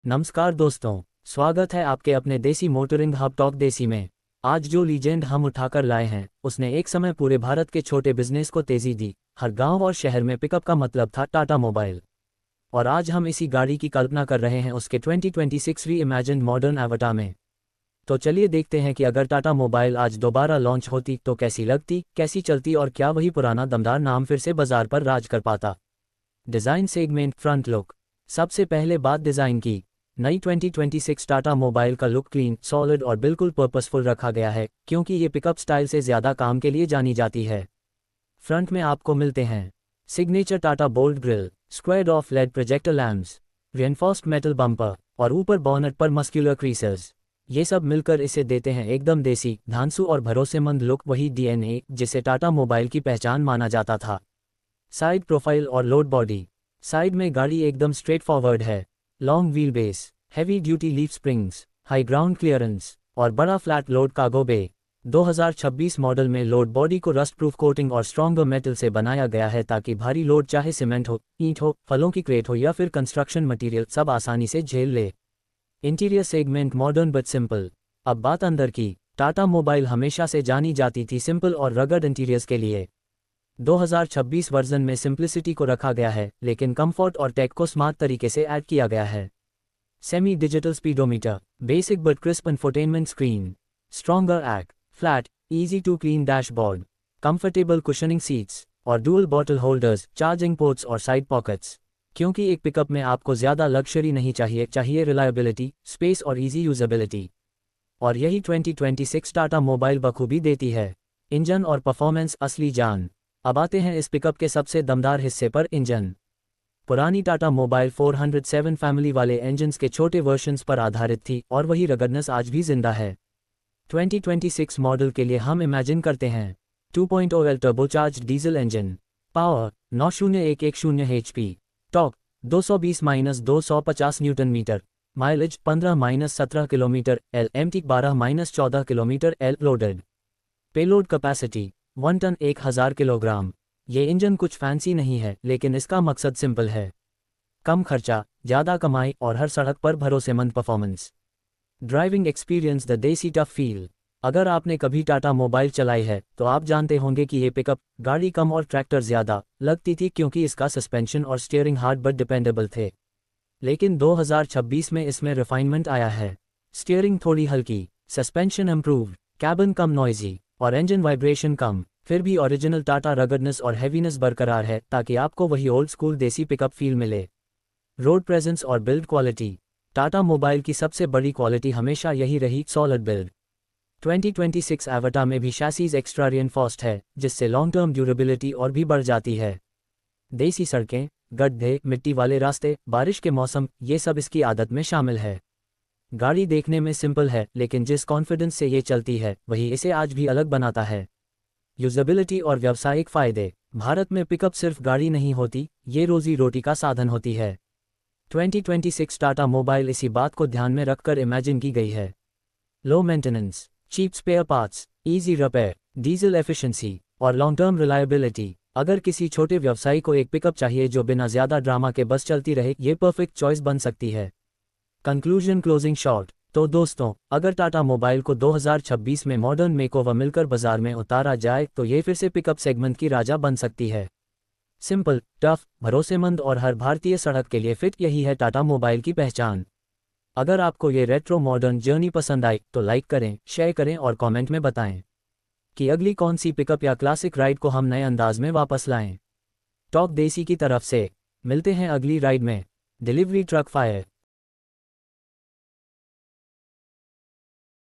नमस्कार दोस्तों, स्वागत है आपके अपने देसी मोटरिंग हब टॉक देसी में। आज जो लीजेंड हम उठाकर लाए हैं उसने एक समय पूरे भारत के छोटे बिजनेस को तेजी दी। हर गांव और शहर में पिकअप का मतलब था टाटा मोबाइल। और आज हम इसी गाड़ी की कल्पना कर रहे हैं उसके 2026 री इमेजिन्ड मॉडर्न एवटार में। तो चलिए देखते हैं कि अगर टाटा मोबाइल आज दोबारा लॉन्च होती तो कैसी लगती, कैसी चलती और क्या वही पुराना दमदार नाम फिर से बाजार पर राज कर पाता। Design segment front look. सबसे पहले बात डिज़ाइन की। नई 2026 टाटा मोबाइल का लुक क्लीन, सॉलिड और बिल्कुल पर्पसफुल रखा गया है क्योंकि ये पिकअप स्टाइल से ज़्यादा काम के लिए जानी जाती है। फ्रंट में आपको मिलते हैं signature Tata bold grille, squared off LED projector lamps, reinforced metal bumper और ऊपर बॉनेट पर मस्क्यूलर क्रीसेस। ये सब मिलकर इसे देते हैं एकदम देसी, धांसू और भरोसेमंद लुक, वही डीएनए जिसे टाटा मोबाइल की पहचान माना जाता था। साइड प्रोफाइल और लोड बॉडी। साइड में गाड़ी एकदम स्ट्रेट फॉरवर्ड है। Long wheel base, heavy duty leaf springs, high ground clearance और बड़ा flat load cargo bay. 2026 model में लोड बॉडी को रस्ट प्रूफ कोटिंग और स्ट्रॉन्गर मेटल से बनाया गया है ताकि भारी लोड चाहे सीमेंट हो, ईंट हो, फलों की क्रेट हो या फिर कंस्ट्रक्शन मटेरियल सब आसानी से झेल ले। Interior segment modern but simple. अब बात अंदर की। टाटा मोबाइल हमेशा से जानी जाती थी सिंपल और रगड इंटीरियर्स के लिए। 2026 वर्जन में सिंप्लिसिटी को रखा गया है लेकिन कंफर्ट और टेक को स्मार्ट तरीके से ऐड किया गया है। Semi digital speedometer, basic but crisp infotainment screen, stronger act, flat easy to clean dashboard, comfortable cushioning seats और dual bottle holders, charging ports और साइड पॉकेट्स। क्योंकि एक पिकअप में आपको ज़्यादा लग्जरी नहीं चाहिए रिलायबिलिटी, स्पेस और इजी यूजेबिलिटी। और यही 2026 टाटा मोबाइल बखूबी देती है। इंजन और परफॉर्मेंस असली जान। अब आते हैं इस पिकअप के सबसे दमदार हिस्से पर, इंजन। पुरानी टाटा मोबाइल 407 फैमिली वाले इंजन्स के छोटे वर्जन्स पर आधारित थी और वही रगडनेस आज भी जिंदा है। 2026 मॉडल के लिए हम इमेजिन करते हैं 2.0 L turbocharged diesel engine, power 901110 HP, torque 220-250 newton metre, mileage 15-17 kilometre, LMT 12-14 kilometre, L loaded. Payload capacity 1 ton 1000 kilogram. ये इंजन कुछ फैंसी नहीं है लेकिन इसका मकसद सिंपल है। कम खर्चा, ज़्यादा कमाई और हर सड़क पर भरोसेमंद परफॉर्मेंस। ड्राइविंग एक्सपीरियंस, द देसी टफ फील। अगर आपने कभी टाटा मोबाइल चलाई है तो आप जानते होंगे कि ये पिकअप गाड़ी कम और ट्रैक्टर ज़्यादा लगती थी क्योंकि इसका सस्पेंशन और स्टीयरिंग हार्ड बट डिपेंडेबल थे। लेकिन 2026 में इसमें रिफाइनमेंट आया है। स्टीयरिंग थोड़ी हल्की, सस्पेंशन इम्प्रूव्ड, कैबिन कम नॉइजी और इंजन वाइब्रेशन कम। फिर भी ओरिजिनल टाटा रगडनेस और हैवीनेस बरकरार है ताकि आपको वही ओल्ड स्कूल देसी पिकअप फील मिले। रोड प्रेजेंस और बिल्ड क्वालिटी। टाटा मोबाइल की सबसे बड़ी क्वालिटी हमेशा यही रही, सॉलिड बिल्ड। 2026 एवटार में भी शैसीज एक्स्ट्रा रिइंफोर्स्ड है जिससे लॉन्ग टर्म ड्यूरेबिलिटी और भी बढ़ जाती है। देसी सड़कें, गड्ढे, मिट्टी वाले रास्ते, बारिश के मौसम, ये सब इसकी आदत में शामिल है। गाड़ी देखने में सिंपल है लेकिन जिस कॉन्फिडेंस से ये चलती है वही इसे आज भी अलग बनाता है। यूजेबिलिटी और व्यावसायिक फ़ायदे। भारत में पिकअप सिर्फ गाड़ी नहीं होती, ये रोजी रोटी का साधन होती है। 2026 टाटा मोबाइल इसी बात को ध्यान में रखकर इमेजिन की गई है। Low maintenance, cheap spare parts, easy repair, diesel efficiency और लॉन्ग टर्म रिलायबिलिटी। अगर किसी छोटे व्यवसायी को एक पिकअप चाहिए जो बिना ज़्यादा ड्रामा के बस चलती रहे, ये परफेक्ट चॉइस बन सकती है। Conclusion, closing shot. तो दोस्तों, अगर टाटा मोबाइल को 2026 में मॉडर्न मेकओवर मिलकर बाजार में उतारा जाए तो ये फिर से पिकअप सेगमेंट की राजा बन सकती है। सिंपल, टफ, भरोसेमंद और हर भारतीय सड़क के लिए फिट, यही है टाटा मोबाइल की पहचान। अगर आपको ये रेट्रो मॉडर्न जर्नी पसंद आई तो लाइक करें, शेयर करें और कमेंट में बताएं कि अगली कौन सी पिकअप या क्लासिक राइड को हम नए अंदाज में वापस लाएं। टॉक देसी की तरफ से मिलते हैं अगली राइड में। Delivery truck fire.